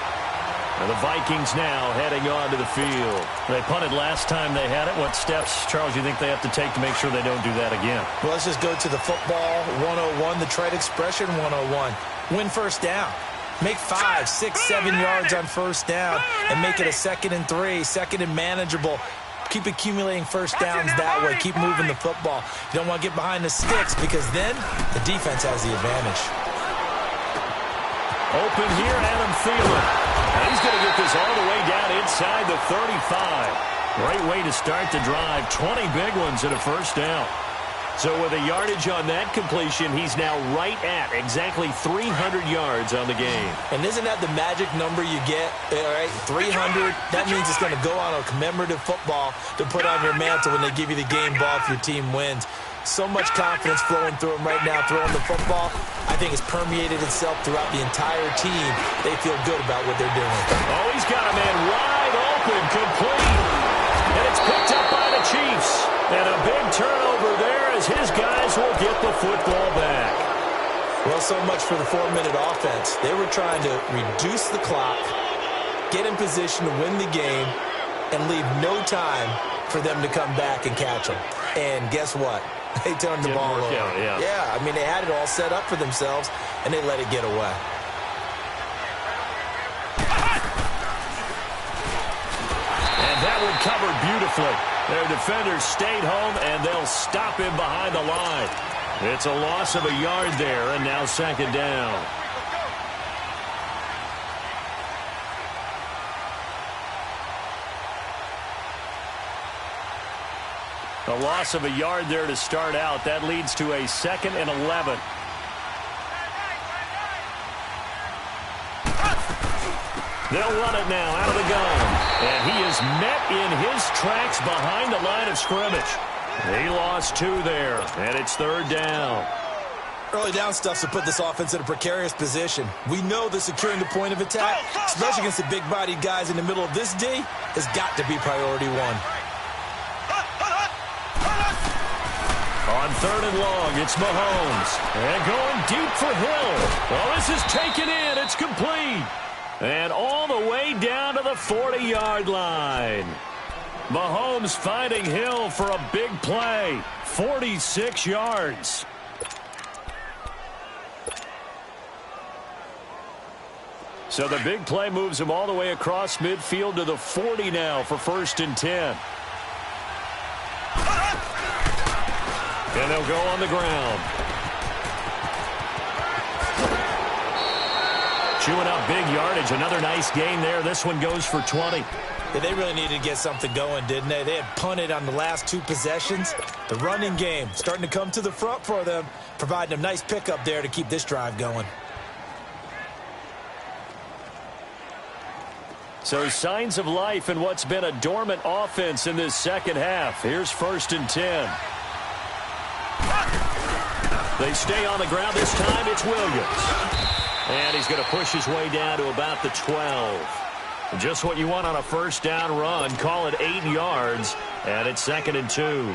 And the Vikings now heading on to the field. They punted last time they had it. What steps, Charles, you think they have to take to make sure they don't do that again? Well, let's just go to the football 101, the trade expression 101. Win first down. Make 5, 6, 7 yards on first down and make it a 2nd and 3, 2nd and manageable. Keep accumulating first downs that way. Keep moving the football. You don't want to get behind the sticks because then the defense has the advantage. Open here, Adam Thielen. And he's going to get this all the way down inside the 35. Great way to start the drive. 20 big ones and a first down. So with a yardage on that completion, he's now right at exactly 300 yards on the game. And isn't that the magic number you get? All right, 300. That means it's going to go on a commemorative football to put on your mantle when they give you the game ball if your team wins. So much confidence flowing through him right now, throwing the football. I think it's permeated itself throughout the entire team. They feel good about what they're doing. Oh, he's got a man wide open, complete. And it's picked up by the Chiefs. And a big turnover there as his guys will get the football back. Well, so much for the 4-minute offense. They were trying to reduce the clock, get in position to win the game, and leave no time for them to come back and catch them. And guess what? They turned the ball over. Yeah, I mean, they had it all set up for themselves, and they let it get away. And that one covered beautifully. Their defenders stayed home, and they'll stop him behind the line. It's a loss of a yard there, and now 2nd down. A loss of a yard there to start out. That leads to a 2nd and 11. They'll run it now out of the gun. And he is met in his tracks behind the line of scrimmage. He lost 2 there, and it's 3rd down. Early down stuff to put this offense in a precarious position. We know that securing the point of attack, especially against the big-bodied guys in the middle of this D, has got to be priority 1. On 3rd and long, it's Mahomes. And going deep for Hill. Well, this is taken in. It's complete. And all the way down to the 40-yard line. Mahomes finding Hill for a big play. 46 yards. So the big play moves him all the way across midfield to the 40 now for 1st and 10. And they'll go on the ground. Chewing up big yardage. Another nice gain there. This one goes for 20. Yeah, they really needed to get something going, didn't they? They had punted on the last 2 possessions. The running game starting to come to the front for them, providing a nice pickup there to keep this drive going. So signs of life in what's been a dormant offense in this second half. Here's 1st and 10. They stay on the ground. This time it's Williams. And he's going to push his way down to about the 12. Just what you want on a first down run. Call it 8 yards. And it's 2nd and 2.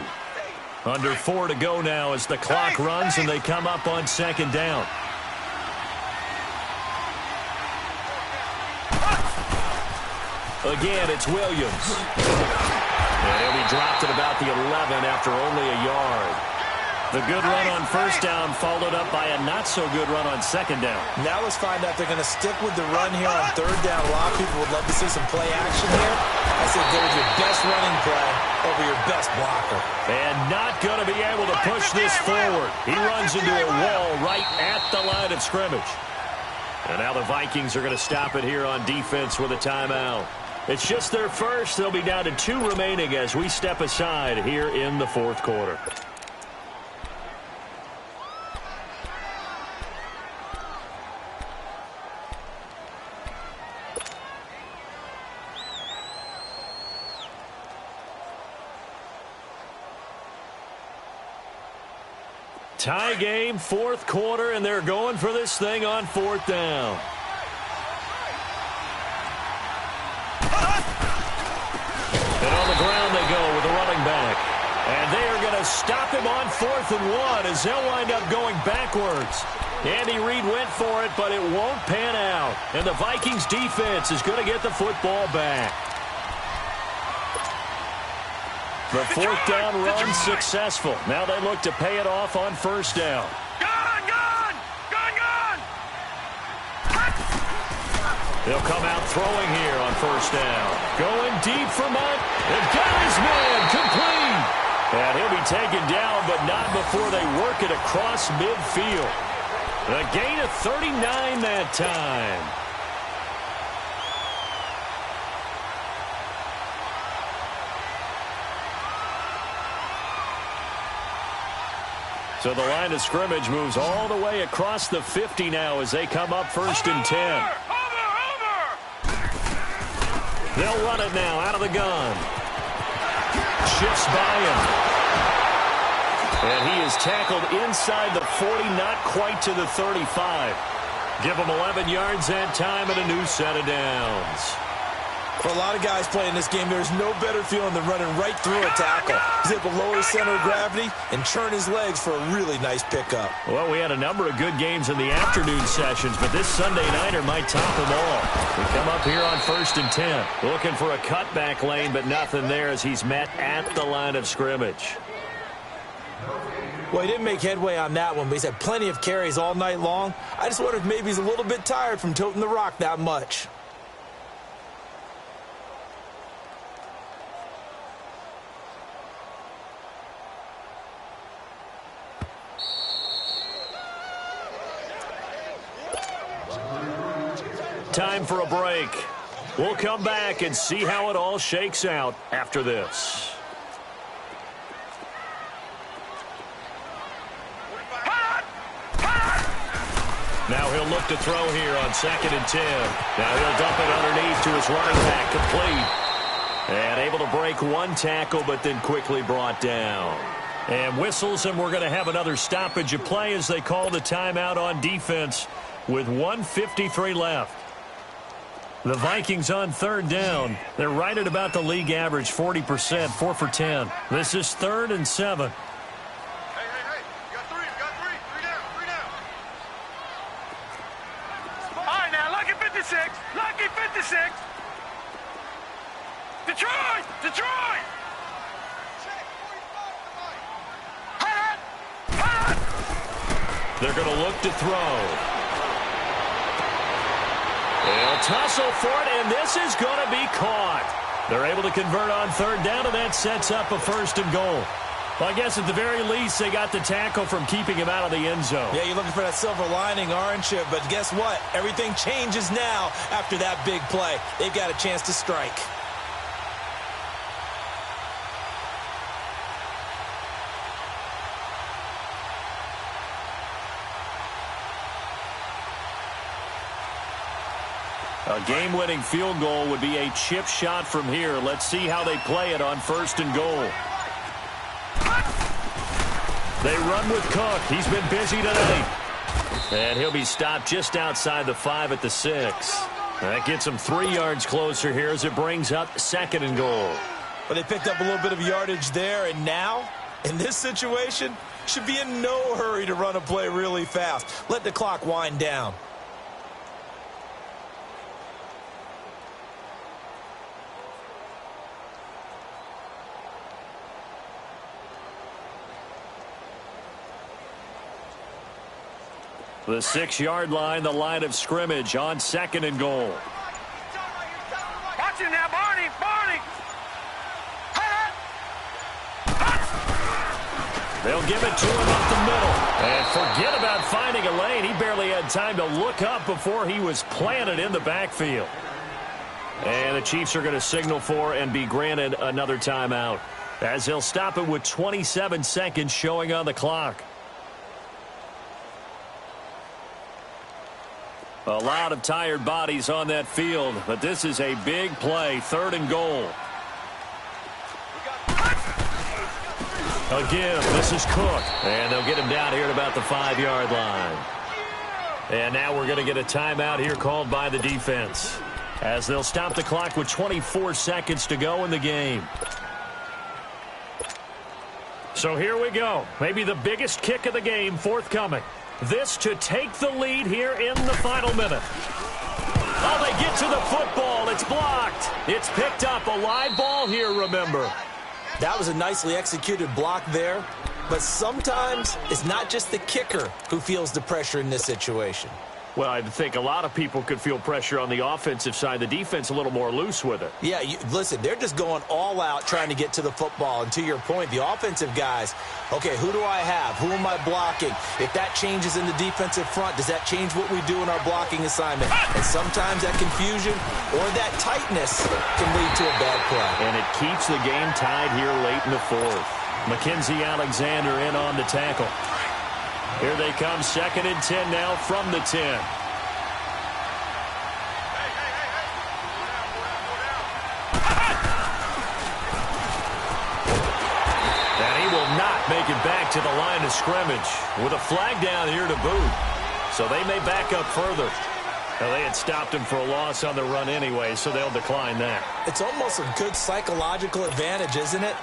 Under 4 to go now as the clock runs and they come up on 2nd down. Again, it's Williams. And he'll be dropped at about the 11 after only a yard. The good run on first down followed up by a not-so-good run on 2nd down. Now let's find out if they're going to stick with the run here on 3rd down. A lot of people would love to see some play action here. I said there's your best running play over your best blocker. And not going to be able to push this forward. He runs into a wall right at the line of scrimmage. And now the Vikings are going to stop it here on defense with a timeout. It's just their first. They'll be down to 2 remaining as we step aside here in the 4th quarter. Tie game, 4th quarter, and they're going for this thing on 4th down. And on the ground they go with the running back. And they are going to stop him on 4th and 1 as they'll wind up going backwards. Andy Reid went for it, but it won't pan out. And the Vikings defense is going to get the football back. The 4th down run successful. Now they look to pay it off on 1st down. They'll come out throwing here on 1st down. Going deep for Mott. And got his man complete. And he'll be taken down, but not before they work it across midfield. A gain of 39 that time. So the line of scrimmage moves all the way across the 50 now as they come up 1st and 10. They'll run it now out of the gun. Shifts by him. And he is tackled inside the 40, not quite to the 35. Give him 11 yards that time and a new set of downs. For a lot of guys playing this game, there's no better feeling than running right through a tackle. He's able to lower his center of gravity and churn his legs for a really nice pickup. Well, we had a number of good games in the afternoon sessions, but this Sunday nighter might top them all. We come up here on 1st and 10. Looking for a cutback lane, but nothing there as he's met at the line of scrimmage. Well, he didn't make headway on that one, but he's had plenty of carries all night long. I just wonder if maybe he's a little bit tired from toting the rock that much. Time for a break. We'll come back and see how it all shakes out after this. Now he'll look to throw here on 2nd and 10. Now he'll dump it underneath to his running back, complete. And able to break one tackle, but then quickly brought down. And whistles, and we're going to have another stoppage of play as they call the timeout on defense with 1:53 left. The Vikings on 3rd down. They're right at about the league average, 40%, 4 for 10. This is 3rd and 7. Hey, you got three down. All right, now, lucky 56. Detroit! They're going to look to throw. They'll tussle for it, and this is going to be caught. They're able to convert on 3rd down, and that sets up a 1st and goal. Well, I guess at the very least, they got the tackle from keeping him out of the end zone. Yeah, you're looking for that silver lining, aren't you? But guess what? Everything changes now after that big play. They've got a chance to strike. A game-winning field goal would be a chip shot from here. Let's see how they play it on 1st and goal. They run with Cook. He's been busy tonight. And he'll be stopped just outside the 5 at the 6. That gets him 3 yards closer here as it brings up 2nd and goal. But they picked up a little bit of yardage there, and now, in this situation, should be in no hurry to run a play really fast. Let the clock wind down. The 6-yard line, the line of scrimmage on 2nd and goal. Watch him now, Barney. Barney. They'll give it to him up the middle. And forget about finding a lane. He barely had time to look up before he was planted in the backfield. And the Chiefs are going to signal for and be granted another timeout, as they'll stop it with 27 seconds showing on the clock. A lot of tired bodies on that field, but this is a big play, 3rd and goal. Again, this is Cook, and they'll get him down here at about the 5-yard line. And now we're going to get a timeout here called by the defense, as they'll stop the clock with 24 seconds to go in the game. So here we go. Maybe the biggest kick of the game forthcoming. This to take the lead here in the final minute. Oh, they get to the football. It's blocked. It's picked up. A live ball here, remember. That was a nicely executed block there. But sometimes it's not just the kicker who feels the pressure in this situation. Well, I think a lot of people could feel pressure on the offensive side. The defense a little more loose with it. Yeah, listen, they're just going all out trying to get to the football. And to your point, the offensive guys, okay, who do I have? Who am I blocking? If that changes in the defensive front, does that change what we do in our blocking assignment? And sometimes that confusion or that tightness can lead to a bad play. And it keeps the game tied here late in the 4th. Mackenzie Alexander in on the tackle. Here they come, 2nd and 10 now from the 10. And he will not make it back to the line of scrimmage with a flag down here to boot. So they may back up further. Now, they had stopped him for a loss on the run anyway, so they'll decline that. It's almost a good psychological advantage, isn't it?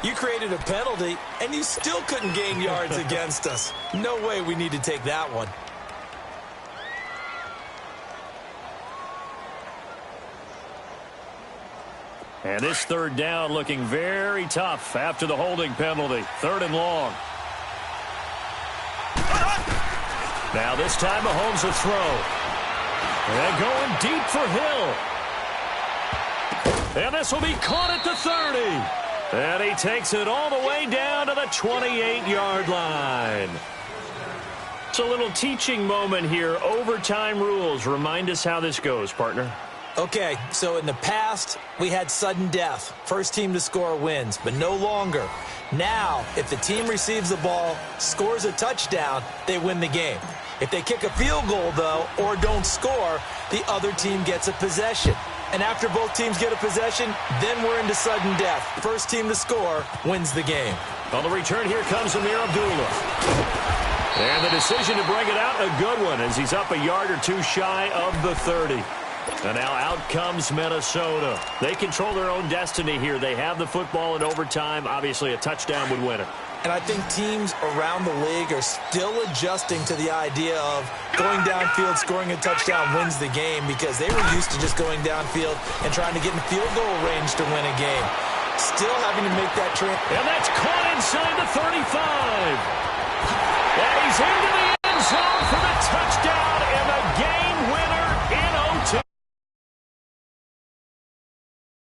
You created a penalty, and you still couldn't gain yards against us. No way we need to take that one. And this 3rd down looking very tough after the holding penalty. 3rd and long. Now this time Mahomes will throw. And going deep for Hill. And this will be caught at the 30. And he takes it all the way down to the 28-yard line. It's a little teaching moment here. Overtime rules. Remind us how this goes, partner. Okay, so in the past, we had sudden death. First team to score wins, but no longer. Now, if the team receives the ball, scores a touchdown, they win the game. If they kick a field goal, though, or don't score, the other team gets a possession. And after both teams get a possession, then we're into sudden death. First team to score wins the game. On the return, here comes Amir Abdullah. And the decision to bring it out, a good one, as he's up a yard or two shy of the 30. And now out comes Minnesota. They control their own destiny here. They have the football in overtime. Obviously, a touchdown would win it. And I think teams around the league are still adjusting to the idea of going downfield, scoring a touchdown wins the game, because they were used to just going downfield and trying to get in field goal range to win a game. Still having to make that trip. And that's caught inside the 35.